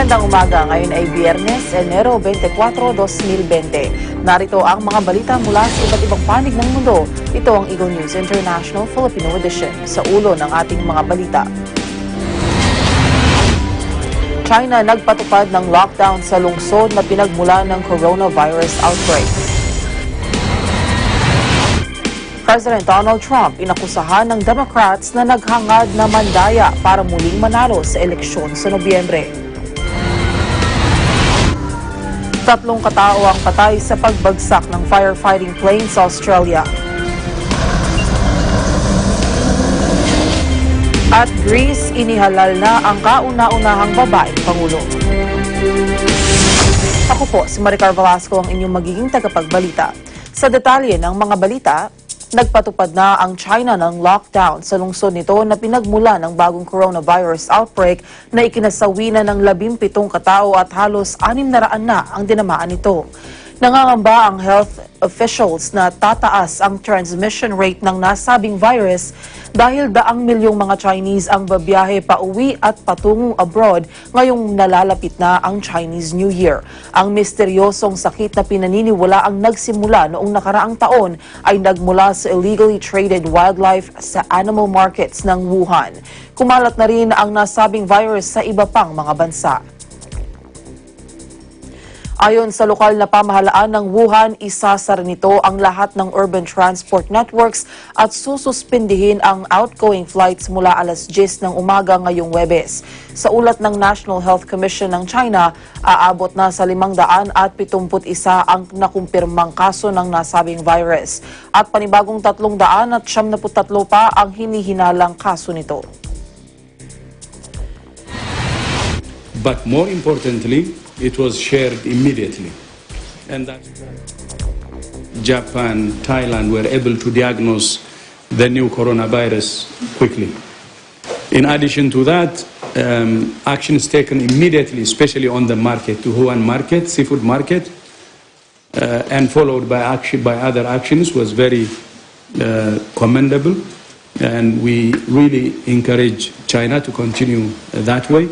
Magandang umaga, ngayon ay Biyernes, Enero 24, 2020. Narito ang mga balita mula sa iba't ibang panig ng mundo. Ito ang Eagle News International Filipino Edition. Sa ulo ng ating mga balita. China nagpatupad ng lockdown sa lungsod na pinagmulan ng coronavirus outbreak. President Donald Trump inakusahan ng Democrats na naghangad na mandaya para muling manalo sa eleksyon sa Nobyembre. 3 katao ang patay sa pagbagsak ng firefighting plane sa Australia. At Greece, inihalal na ang kauna-unahang babaeng pangulo. Ako po, si Maricar Velasco, ang inyong magiging tagapagbalita. Sa detalye ng mga balita, nagpatupad na ang China ng lockdown sa lungsod nito na pinagmula ng bagong coronavirus outbreak na ikinasawi na ng 17 katao at halos 600 na ang dinamaan nito. Nangangamba ang health officials na tataas ang transmission rate ng nasabing virus dahil daang milyong mga Chinese ang babiyahe pauwi at patungong abroad ngayong nalalapit na ang Chinese New Year. Ang misteryosong sakit na pinaniniwala ang nagsimula noong nakaraang taon ay nagmula sa illegally traded wildlife sa animal markets ng Wuhan. Kumalat na rin ang nasabing virus sa iba pang mga bansa. Ayon sa lokal na pamahalaan ng Wuhan, isasara nito ang lahat ng urban transport networks at sususpindihin ang outgoing flights mula alas 10 ng umaga ngayong Huwebes. Sa ulat ng National Health Commission ng China, aabot na sa 571 ang nakumpirmang kaso ng nasabing virus at panibagong 373 pa ang hinihinalang kaso nito. But more importantly, it was shared immediately. And that's why Japan, Thailand were able to diagnose the new coronavirus quickly. In addition to that, action is taken immediately, especially on the market, to Wuhan market, seafood market, and followed by other actions was very commendable. And we really encourage China to continue that way,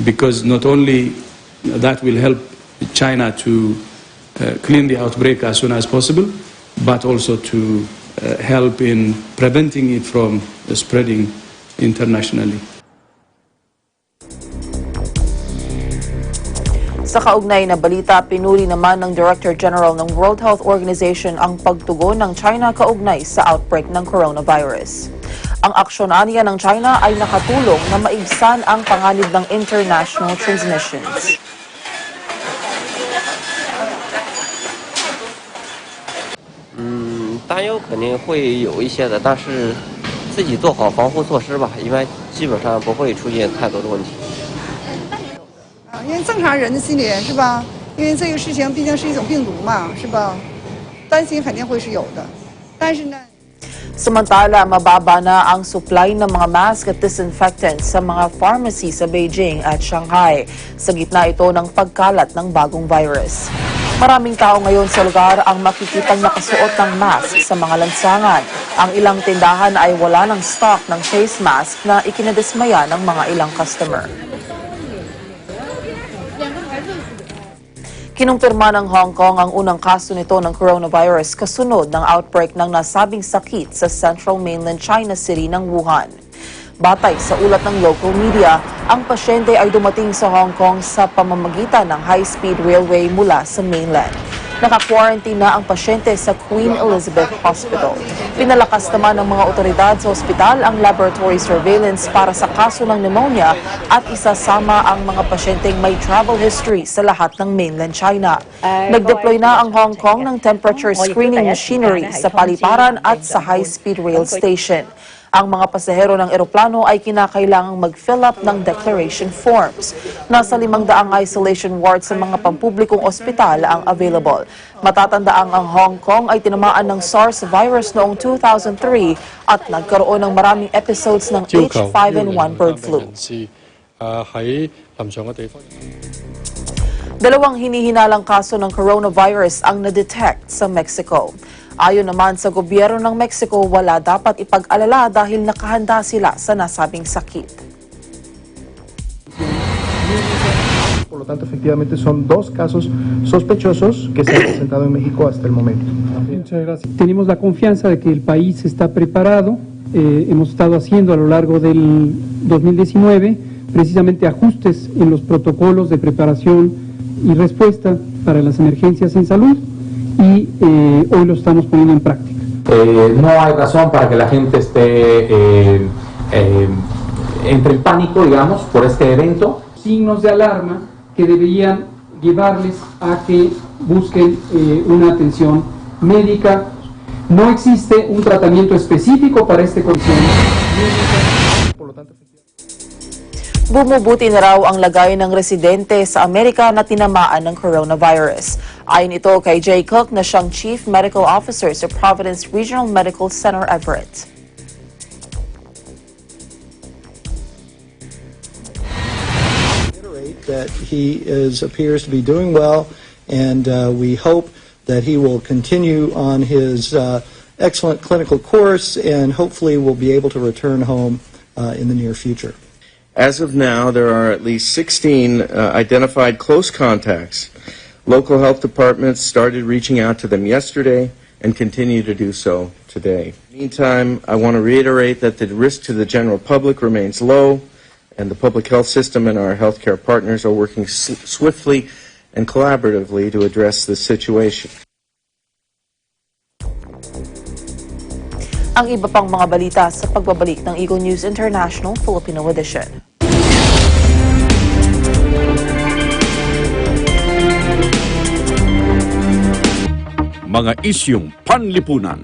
because not only that will help China to clean the outbreak as soon as possible, but also to help in preventing it from spreading internationally. Sa kaugnay na balita, pinuri naman ng Director General ng World Health Organization ang pagtugon ng China kaugnay sa outbreak ng coronavirus. Ang aksyon aniya ng China ay nakatulong na maibsan ang panganib ng international transmissions. 担忧肯定会有一些的，但是自己做好防护措施吧，因为基本上不会出现太多的问题。因为正常人的心理是吧？因为这个事情毕竟是一种病毒嘛，是吧？担心肯定会是有的，但是呢。 Samantala, mababa na ang supply ng mga mask at disinfectants sa mga pharmacy sa Beijing at Shanghai sa gitna ito ng pagkalat ng bagong virus. Maraming tao ngayon sa lugar ang makikitang nakasuot ng mask sa mga lansangan. Ang ilang tindahan ay wala ng stock ng face mask na ikinadismaya ng mga ilang customer. Kinumpirma ng Hong Kong ang unang kaso nito ng coronavirus kasunod ng outbreak ng nasabing sakit sa Central Mainland China City ng Wuhan. Batay sa ulat ng local media, ang pasyente ay dumating sa Hong Kong sa pamamagitan ng high-speed railway mula sa mainland. Naka-quarantine na ang pasyente sa Queen Elizabeth Hospital. Pinalakas naman ng mga otoridad sa ospital ang laboratory surveillance para sa kaso ng pneumonia at isasama ang mga pasyenteng may travel history sa lahat ng mainland China. Nag-deploy na ang Hong Kong ng temperature screening machinery sa paliparan at sa high-speed rail station. Ang mga pasahero ng eroplano ay kinakailangang mag-fill up ng declaration forms. Nasa 500 isolation wards sa mga pampublikong ospital ang available. Matatandaang ang Hong Kong ay tinamaan ng SARS virus noong 2003 at nagkaroon ng maraming episodes ng H5N1 bird flu. Dalawang hinihinalang kaso ng coronavirus ang na-detect sa Mexico. Ayon naman sa gobyerno ng Mexico, wala dapat ipag-alala dahil nakahanda sila sa nasabing sakit. Por lo tanto, efectivamente son 2 casos sospechosos que se han presentado en México hasta el momento. Muchas gracias. Tenemos la confianza de que el país está preparado. Hemos estado haciendo a lo largo del 2019 precisamente ajustes en los protocolos de preparación y respuesta para las emergencias en salud y hoy lo estamos poniendo en práctica. No hay razón para que la gente esté entre en pánico, digamos, por este evento. Signos de alarma que deberían llevarles a que busquen una atención médica. No existe un tratamiento específico para este condición. Bumubuti na raw ang lagay ng residente sa Amerika na tinamaan ng coronavirus. Ayon ito kay Jay Cook na siyang Chief Medical Officer sa Providence Regional Medical Center, Everett. That he appears to be doing well, and we hope that he will continue on his excellent clinical course and hopefully will be able to return home in the near future. As of now, there are at least 16 identified close contacts. Local health departments started reaching out to them yesterday and continue to do so today. Meantime, I want to reiterate that the risk to the general public remains low, and the public health system and our healthcare partners are working swiftly and collaboratively to address this situation. Ang iba pang mga balita sa pagbabalik ng Eagle News International Filipino Edition. Mga isyung panlipunan.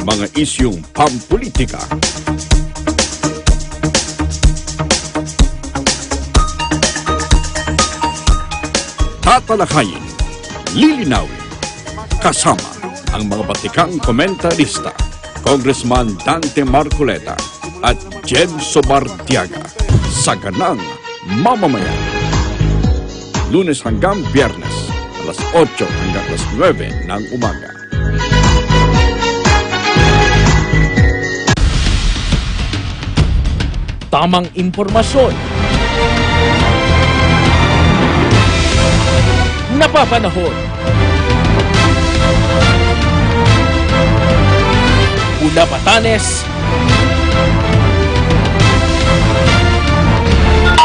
Mga isyung pampolitika. Tatalakayin, lilinawin, kasama ang mga batikang komentarista, Congressman Dante Marcoleta at Jen Sobartiaga sa Ganang Mamamayan. Lunes hanggang Biyernes, alas 8 hanggang alas 9 ng umaga. Tamang impormasyon, napapanahon, Una Batanes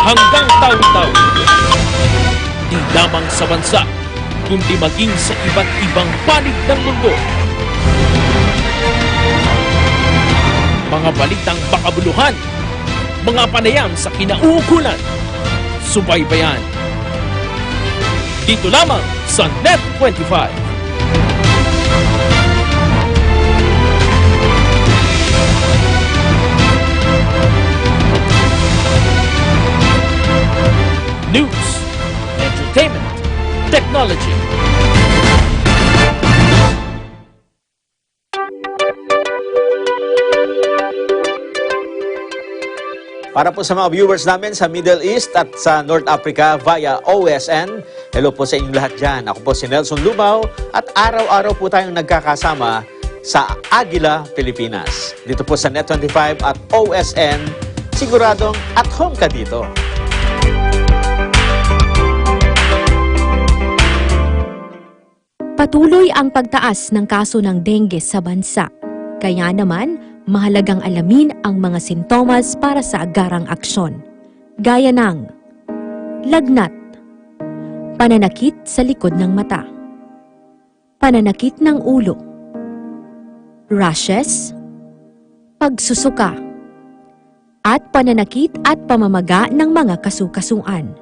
hanggang taon-taon. Di lamang sa bansa, kundi maging sa iba't ibang panig ng mundo. Mga balitang pakabuluhan, mga panayam sa kinauukulan, subaybayan. Dito lamang sa Net 25. News, entertainment, technology. Para po sa mga viewers namin sa Middle East at sa North Africa via OSN, hello po sa inyong lahat dyan. Ako po si Nelson Lubao at araw-araw po tayong nagkakasama sa Agila, Pilipinas. Dito po sa Net25 at OSN, siguradong at home ka dito. Patuloy ang pagtaas ng kaso ng dengue sa bansa. Kaya naman, mahalagang alamin ang mga sintomas para sa agarang aksyon. Gaya ng lagnat, pananakit sa likod ng mata, pananakit ng ulo, rashes, pagsusuka, at pananakit at pamamaga ng mga kasukasuan.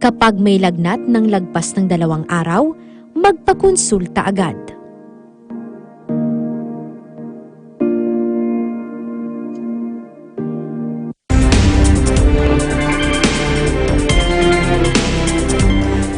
Kapag may lagnat ng lagpas ng 2 araw, magpakonsulta agad.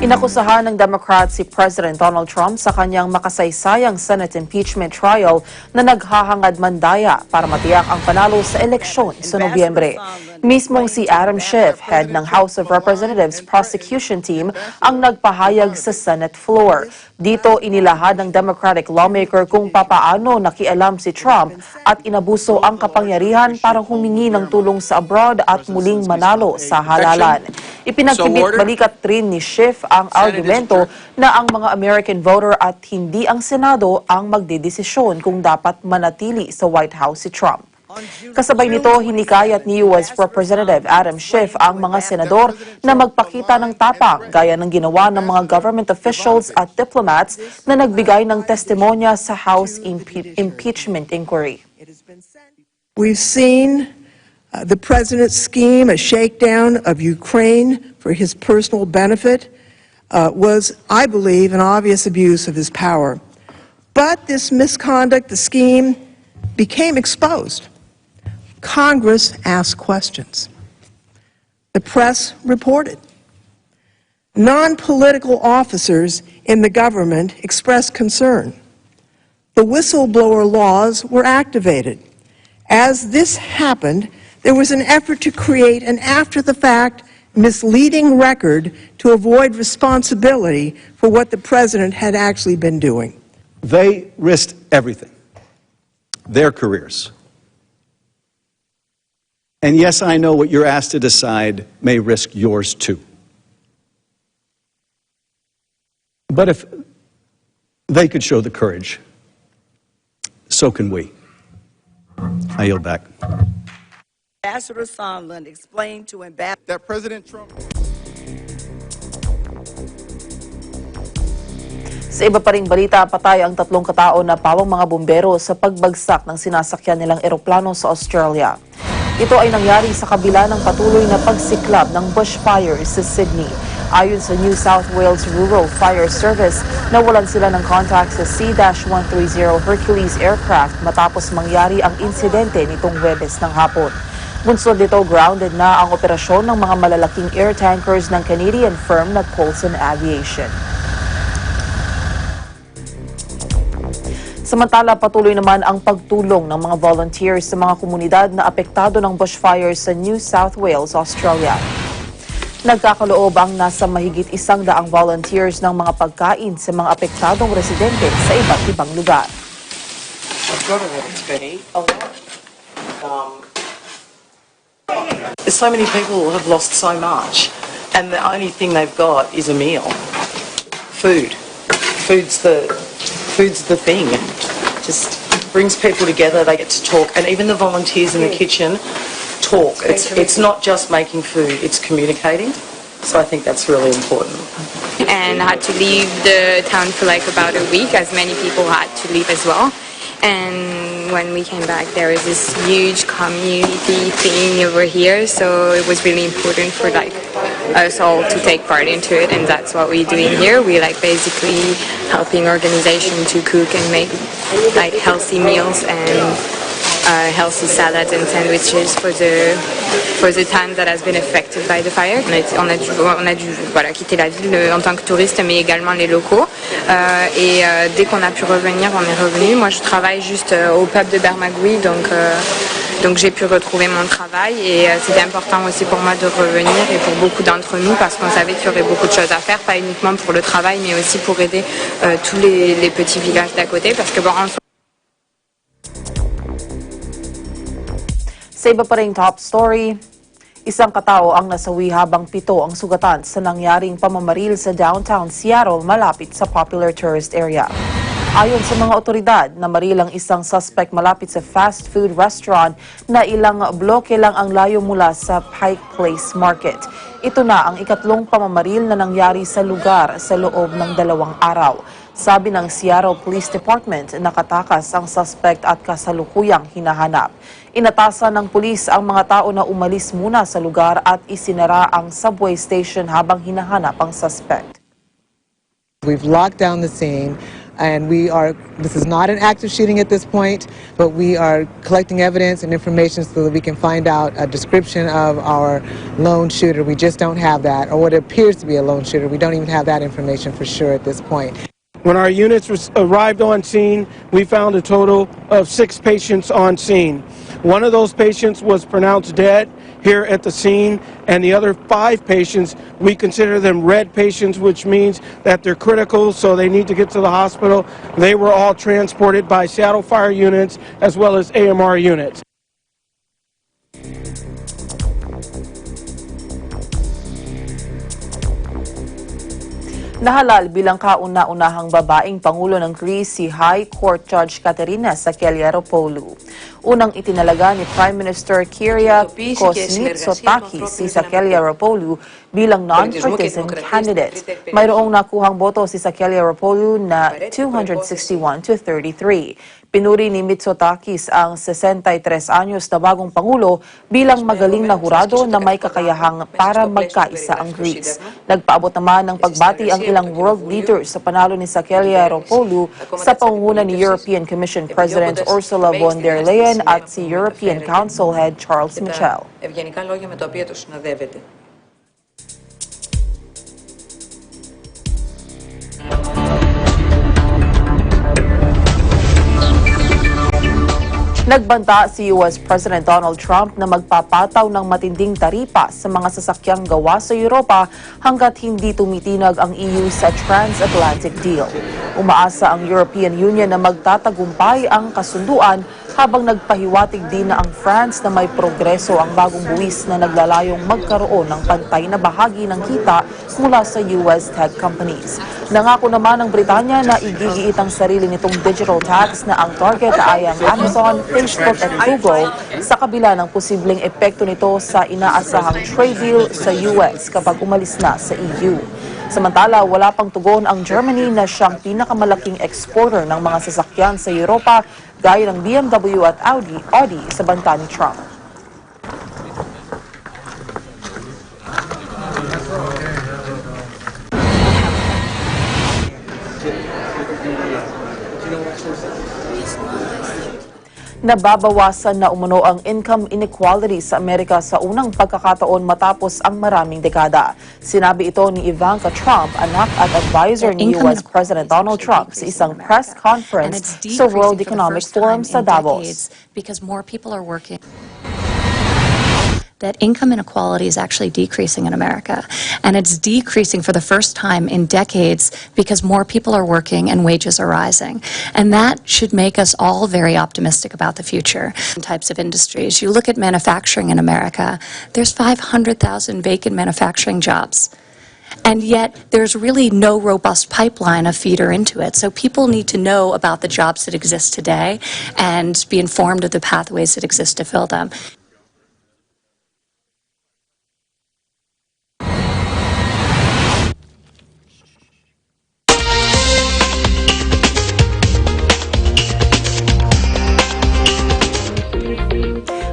Inakusahan ng Democrat si President Donald Trump sa kanyang makasaysayang Senate impeachment trial na naghahangad mandaya para matiyak ang panalo sa eleksyon sa Nobyembre. Mismong si Adam Schiff, head ng House of Representatives prosecution team, ang nagpahayag sa Senate floor. Dito inilahad ng Democratic lawmaker kung papaano nakialam si Trump at inabuso ang kapangyarihan para humingi ng tulong sa abroad at muling manalo sa halalan. Ipinagkibit balikat rin ni Schiff ang argumento na ang mga American voter at hindi ang Senado ang magdedesisyon kung dapat manatili sa White House si Trump. Kasabay nito, hinikayat ni U.S. Representative Adam Schiff ang mga senador na magpakita ng tapang gaya ng ginawa ng mga government officials at diplomats na nagbigay ng testimonya sa House impeachment inquiry. We've seen the president's scheme, a shakedown of Ukraine for his personal benefit, was, I believe, an obvious abuse of his power. But this misconduct, the scheme, became exposed. Congress asked questions. The press reported. Non-political officers in the government expressed concern. The whistleblower laws were activated. As this happened, there was an effort to create an after-the-fact, misleading record to avoid responsibility for what the president had actually been doing. They risked everything, their careers. And yes, I know what you're asked to decide may risk yours too. But if they could show the courage, so can we. I yield back. Ambassador Sondland explained to Ambassador that President Trump... Sa iba pa ring balita, patay ang 3 katao na pawang mga bumbero sa pagbagsak ng sinasakyan nilang eroplano sa Australia. Ito ay nangyari sa kabila ng patuloy na pagsiklab ng bushfires sa Sydney. Ayon sa New South Wales Rural Fire Service, nawalan sila ng contact sa C-130 Hercules aircraft matapos mangyari ang insidente nitong Huwebes ng hapon. Bunsod nito, grounded na ang operasyon ng mga malalaking air tankers ng Canadian firm na Coulson Aviation. Samantala, patuloy naman ang pagtulong ng mga volunteers sa mga komunidad na apektado ng bushfires sa New South Wales, Australia. Nagkakaloob ang nasa mahigit 100 volunteers ng mga pagkain sa mga apektadong residente sa iba't ibang lugar. So many people have lost so much, and the only thing they've got is a meal. Food. Food's the thing. It just brings people together. They get to talk, and even the volunteers in the kitchen talk. It's not just making food; it's communicating. So I think that's really important. And I had to leave the town for like about a week, as many people had to leave as well. And when we came back, there was this huge community thing over here, so it was really important for like us all to take part into it, and that's what we're doing here. We like basically helping organization to cook and make like healthy meals and healthy salads and sandwiches for the town that has been affected by the fire. On a dû voilà, quitter la ville en tant que touriste, mais également les locaux. Et dès qu'on a pu revenir, on est revenu. Moi, je travaille juste au pub de Bermagui, donc j'ai pu retrouver mon travail. Et c'était important aussi pour moi de revenir et pour beaucoup d'entre nous, parce qu'on savait qu'il y aurait beaucoup de choses à faire, pas uniquement pour le travail, mais aussi pour aider tous les petits villages d'à côté, parce que bon, en Sa iba pa ring top story, isang katao ang nasawi habang 7 ang sugatan sa nangyaring pamamaril sa downtown Seattle malapit sa popular tourist area. Ayon sa mga otoridad, namaril ang isang suspect malapit sa fast food restaurant na ilang bloke lang ang layo mula sa Pike Place Market. Ito na ang ikatlong pamamaril na nangyari sa lugar sa loob ng 2 araw. Sabi ng Seattle Police Department, nakatakas ang suspect at kasalukuyang hinahanap. Inatasan ng pulis ang mga tao na umalis muna sa lugar at isinara ang subway station habang hinahanap ang suspect. We've locked down the scene. And this is not an active shooting at this point, but we are collecting evidence and information so that we can find out a description of our lone shooter. We just don't have that, or what appears to be a lone shooter. We don't even have that information for sure at this point. When our units arrived on scene, we found a total of 6 patients on scene. One of those patients was pronounced dead here at the scene, and the other 5 patients, we consider them red patients, which means that they're critical, so they need to get to the hospital. They were all transported by Seattle Fire units as well as AMR units. Nahalal bilang kauna-unahang babaeng Pangulo ng Greece si High Court Judge Katerina Sakelyaropoulou. Unang itinalaga ni Prime Minister Kyriakos Mitsotakis si Sakelyaropoulou bilang non-partisan candidate. Mayroong nakuhang boto si Sakelyaropoulou na 261-33. Pinuri ni Mitsotakis ang 63 anyos na bagong Pangulo bilang magaling na hurado na may kakayahang para magkaisa ang Greece. Nagpaabot naman ng pagbati ang ilang world leaders sa panalo ni Sakelyaropoulou sa pangunguna ni European Commission President Ursula von der Leyen at si European Council Head Charles Michel. Nagbanta si US President Donald Trump na magpapataw ng matinding taripa sa mga sasakyang gawa sa Europa hanggat hindi tumitinag ang EU sa transatlantic deal. Umaasa ang European Union na magtatagumpay ang kasunduan habang nagpahiwatig din na ang France na may progreso ang bagong buwis na naglalayong magkaroon ng pantay na bahagi ng kita mula sa US tech companies. Nangako naman ng Britanya na igigiit ang sarili nitong digital tax na ang target ay ang Amazon, Facebook at Google sa kabila ng posibleng epekto nito sa inaasahang trade deal sa US kapag umalis na sa EU. Samantala, wala pang tugon ang Germany na siyang pinakamalaking exporter ng mga sasakyan sa Europa gaya ng BMW at Audi sa banta ni Trump. Nababawasan na umano ang income inequality sa Amerika sa unang pagkakataon matapos ang maraming dekada. Sinabi ito ni Ivanka Trump, anak at advisor ni US President Donald Trump sa isang press conference sa World Economic Forum sa Davos. Because more people are working. That income inequality is actually decreasing in America. And it's decreasing for the first time in decades because more people are working and wages are rising. And that should make us all very optimistic about the future. Types of industries. You look at manufacturing in America, there's 500,000 vacant manufacturing jobs. And yet, there's really no robust pipeline of feeder into it. So people need to know about the jobs that exist today and be informed of the pathways that exist to fill them.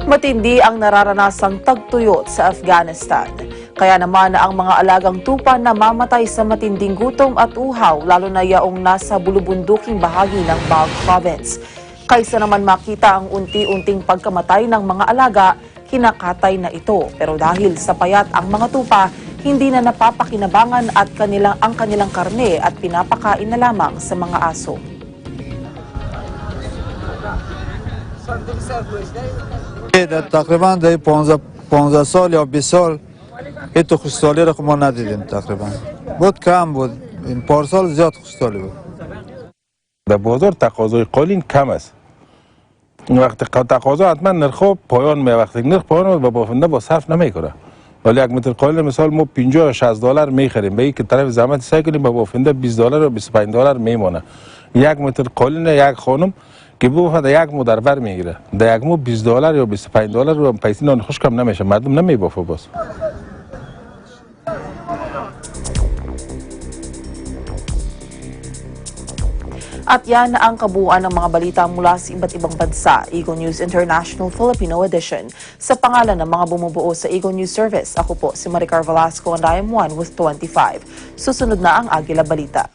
Matindi ang nararanasang tagtuyot sa Afghanistan. Kaya naman ang mga alagang tupa namamatay sa matinding gutom at uhaw, lalo na yaong nasa bulubunduking bahagi ng Balkh province. Kaysa naman makita ang unti-unting pagkamatay ng mga alaga, kinakatay na ito. Pero dahil sa payat ang mga tupa, hindi na napapakinabangan at ang kanilang karne at pinapakain na lamang sa mga aso. تقریبا در 15 سال یا 20 سال این تو خوشحالی رو ما ندیدیم تقریبا بود کم بود این پارسال زیاد خوشحالی بود در بازار تقاضای قالین کم است این وقت تقاضا حتما نرخ پایان می وقتی نرخ پایان با بافنده با صرف نمیکنه ولی یک متر قالین مثال ما 50 یا 60 دلار میخریم به این که طرف زحمت سعی کنیم با بافنده 20 دلار و 25 دلار میمونه یک متر قالین یک خانم که بوفه یک مو در بر میگیره در یک مو 20 دلار یا 25 دلار رو پیسی نان خوش کم نمیشه مردم نمیبافه باز At yan na ang kabuuan ng mga balita mula sa iba't ibang bansa. Eagle News International Filipino Edition. Sa pangalan ng mga bumubuo sa Eagle News Service, ako po si Maricar Velasco and I am one with 25. Susunod na ang Agila Balita.